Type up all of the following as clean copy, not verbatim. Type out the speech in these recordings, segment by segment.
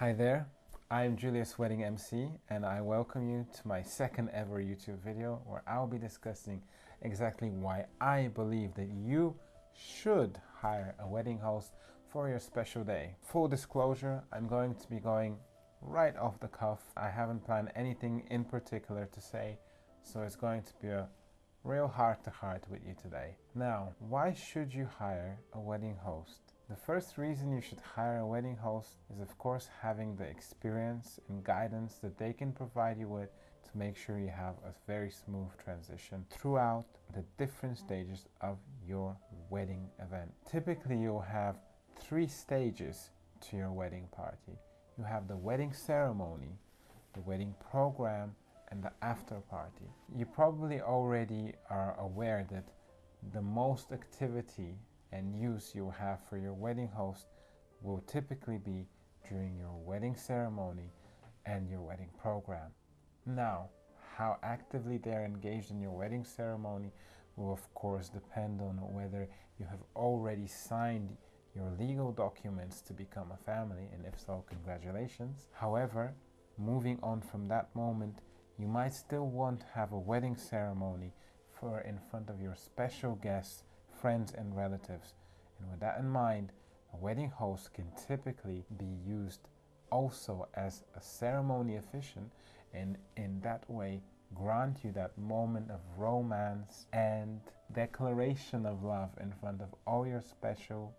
Hi there, I'm Julius Wedding MC and I welcome you to my second ever YouTube video where I'll be discussing exactly why I believe that you should hire a wedding host for your special day. Full disclosure, I'm going to be going right off the cuff. I haven't planned anything in particular to say, so it's going to be a real heart-to-heart with you today. Now, why should you hire a wedding host? The first reason you should hire a wedding host is of course having the experience and guidance that they can provide you with to make sure you have a very smooth transition throughout the different stages of your wedding event. Typically you'll have 3 stages to your wedding party. You have the wedding ceremony, the wedding program, and the after party. You probably already are aware that the most activity and use you'll have for your wedding host will typically be during your wedding ceremony and your wedding program. Now, how actively they're engaged in your wedding ceremony will of course depend on whether you have already signed your legal documents to become a family, and if so, congratulations. However, moving on from that moment, you might still want to have a wedding ceremony for in front of your special guests, friends and relatives. And with that in mind, a wedding host can typically be used also as a ceremony officiant, and in that way grant you that moment of romance and declaration of love in front of all your special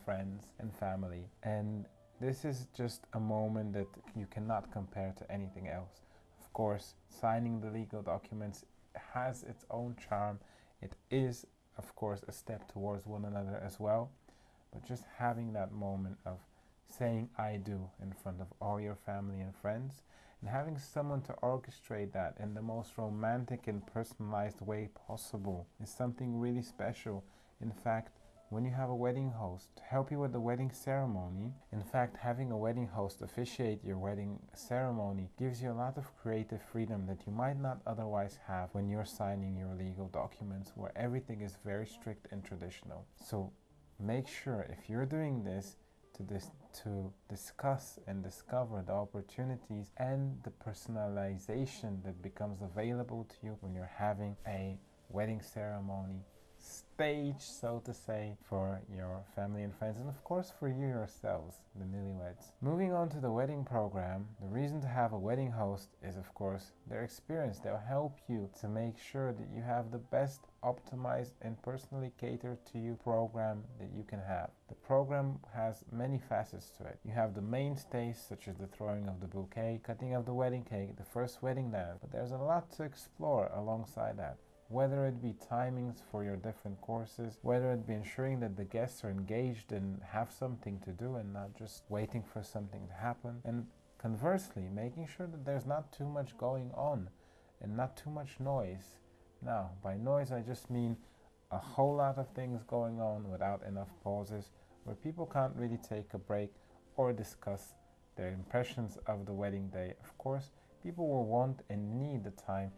friends and family. And this is just a moment that you cannot compare to anything else. Of course, signing the legal documents has its own charm. It is of course a step towards one another as well, but just having that moment of saying I do in front of all your family and friends, and having someone to orchestrate that in the most romantic and personalized way possible is something really special. In fact, when you have a wedding host to help you with the wedding ceremony, in fact, having a wedding host officiate your wedding ceremony gives you a lot of creative freedom that you might not otherwise have when you're signing your legal documents, where everything is very strict and traditional. So make sure, if you're doing this, to discuss and discover the opportunities and the personalization that becomes available to you when you're having a wedding ceremony stage, so to say, for your family and friends, and of course for you yourselves, the newlyweds. Moving on to the wedding program, the reason to have a wedding host is of course their experience. They'll help you to make sure that you have the best optimized and personally catered to you program that you can have. The program has many facets to it. You have the mainstays such as the throwing of the bouquet, cutting of the wedding cake, the first wedding dance, but there's a lot to explore alongside that. Whether it be timings for your different courses, whether it be ensuring that the guests are engaged and have something to do and not just waiting for something to happen, and conversely, making sure that there's not too much going on and not too much noise. Now, by noise I just mean a whole lot of things going on without enough pauses, where people can't really take a break or discuss their impressions of the wedding day. Of course, people will want and need the time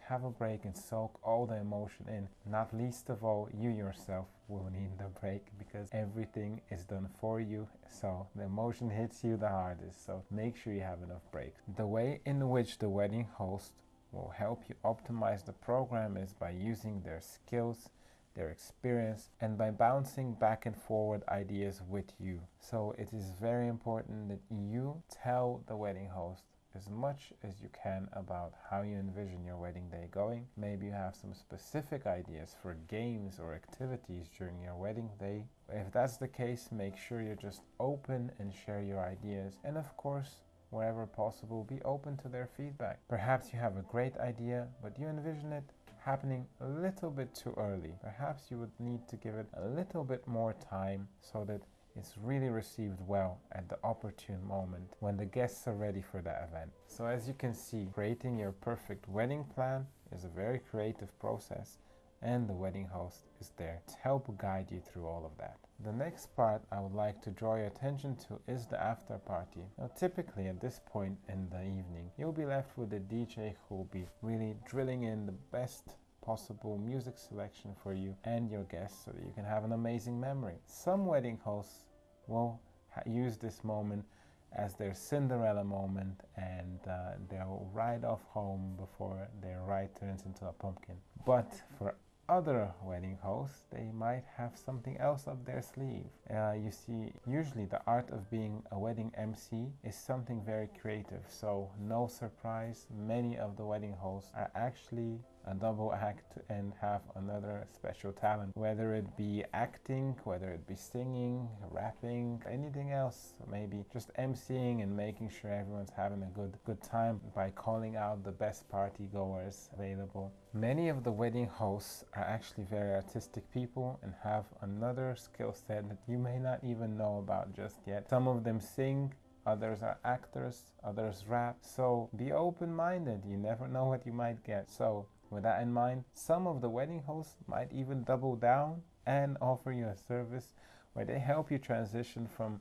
have a break and soak all the emotion in. Not least of all, you yourself will need the break because everything is done for you, so the emotion hits you the hardest, so make sure you have enough breaks. The way in which the wedding host will help you optimize the program is by using their skills, their experience, and by bouncing back and forward ideas with you. So it is very important that you tell the wedding host as much as you can about how you envision your wedding day going. Maybe you have some specific ideas for games or activities during your wedding day. If that's the case, make sure you're just open and share your ideas, and of course, wherever possible, be open to their feedback. Perhaps you have a great idea, but you envision it happening a little bit too early. Perhaps you would need to give it a little bit more time so that it's really received well at the opportune moment when the guests are ready for that event. So as you can see, creating your perfect wedding plan is a very creative process, and the wedding host is there to help guide you through all of that. The next part I would like to draw your attention to is the after party. Now typically at this point in the evening, you'll be left with a DJ who will be really drilling in the best possible music selection for you and your guests so that you can have an amazing memory. Some wedding hosts will use this moment as their Cinderella moment, and they'll ride off home before their ride turns into a pumpkin. But for other wedding hosts, they might have something else up their sleeve. You see, usually the art of being a wedding MC is something very creative, so no surprise, many of the wedding hosts are actually a double act and have another special talent, whether it be acting, whether it be singing, rapping, anything else, maybe just MCing and making sure everyone's having a good time by calling out the best party goers available. Many of the wedding hosts are actually very artistic people and have another skill set that you may not even know about just yet. Some of them sing, others are actors, others rap, so be open-minded, you never know what you might get. So with that in mind, some of the wedding hosts might even double down and offer you a service where they help you transition from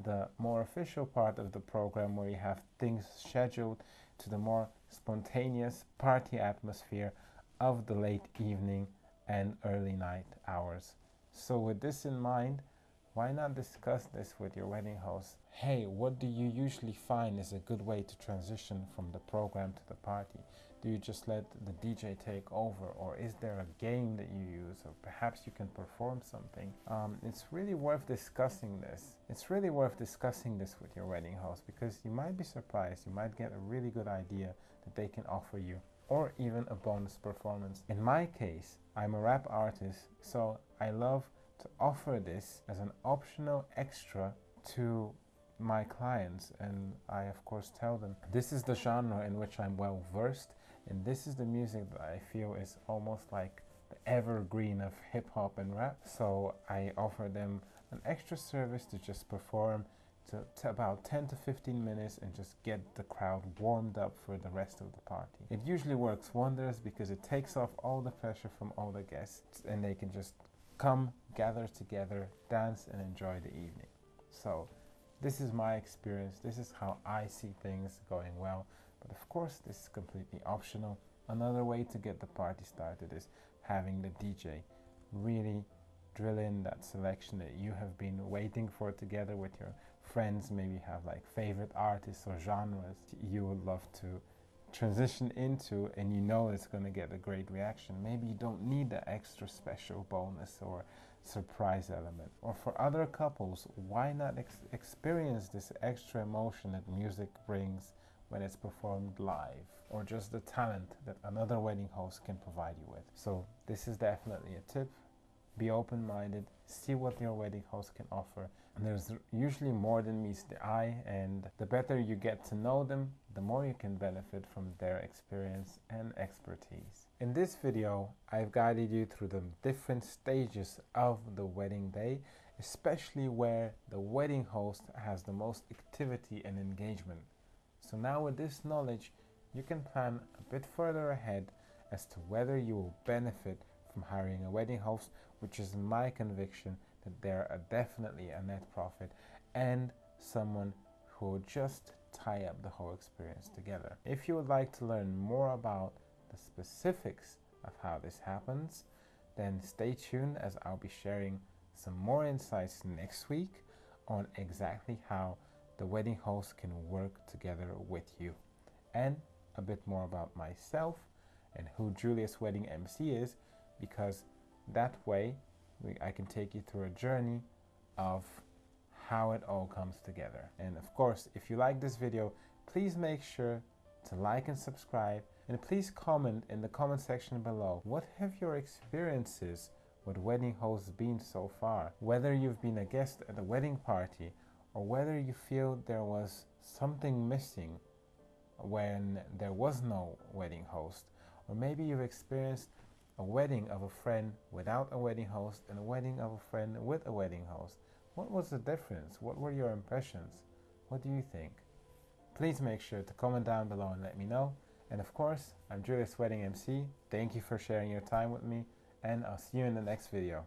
the more official part of the program where you have things scheduled to the more spontaneous party atmosphere of the late evening and early night hours. So with this in mind, why not discuss this with your wedding host? Hey, what do you usually find is a good way to transition from the program to the party? Do you just let the DJ take over, or is there a game that you use, or perhaps you can perform something? It's really worth discussing this. It's really worth discussing this with your wedding host, because you might be surprised. You might get a really good idea that they can offer you, or even a bonus performance. In my case, I'm a rap artist, so I love to offer this as an optional extra to my clients, and I of course tell them this is the genre in which I'm well versed, and this is the music that I feel is almost like the evergreen of hip-hop and rap. So I offer them an extra service to just perform to about 10 to 15 minutes and just get the crowd warmed up for the rest of the party. It usually works wonders because it takes off all the pressure from all the guests, and they can just come, gather together, dance, and enjoy the evening. So this is my experience. This is how I see things going well. But of course, this is completely optional. Another way to get the party started is having the DJ really drill in that selection that you have been waiting for together with your friends. Maybe have like favorite artists or genres you would love to transition into, and you know it's going to get a great reaction. Maybe you don't need the extra special bonus or surprise element. Or for other couples, why not experience this extra emotion that music brings when it's performed live, or just the talent that another wedding host can provide you with. So this is definitely a tip. Be open-minded, see what your wedding host can offer. And there's usually more than meets the eye, and the better you get to know them, the more you can benefit from their experience and expertise. In this video, I've guided you through the different stages of the wedding day, especially where the wedding host has the most activity and engagement. So now with this knowledge, you can plan a bit further ahead as to whether you will benefit from hiring a wedding host, which is my conviction that they're definitely a net profit and someone who will just tie up the whole experience together. If you would like to learn more about the specifics of how this happens, then stay tuned, as I'll be sharing some more insights next week on exactly how the wedding host can work together with you, and a bit more about myself and who Julius Wedding MC is, because that way I can take you through a journey of how it all comes together. And of course, if you like this video, please make sure to like and subscribe, and please comment in the comment section below. What have your experiences with wedding hosts been so far? Whether you've been a guest at a wedding party, or whether you feel there was something missing when there was no wedding host, or maybe you've experienced a wedding of a friend without a wedding host and a wedding of a friend with a wedding host. What was the difference? What were your impressions? What do you think? Please make sure to comment down below and let me know. And of course, I'm Julius Wedding MC. Thank you for sharing your time with me, and I'll see you in the next video.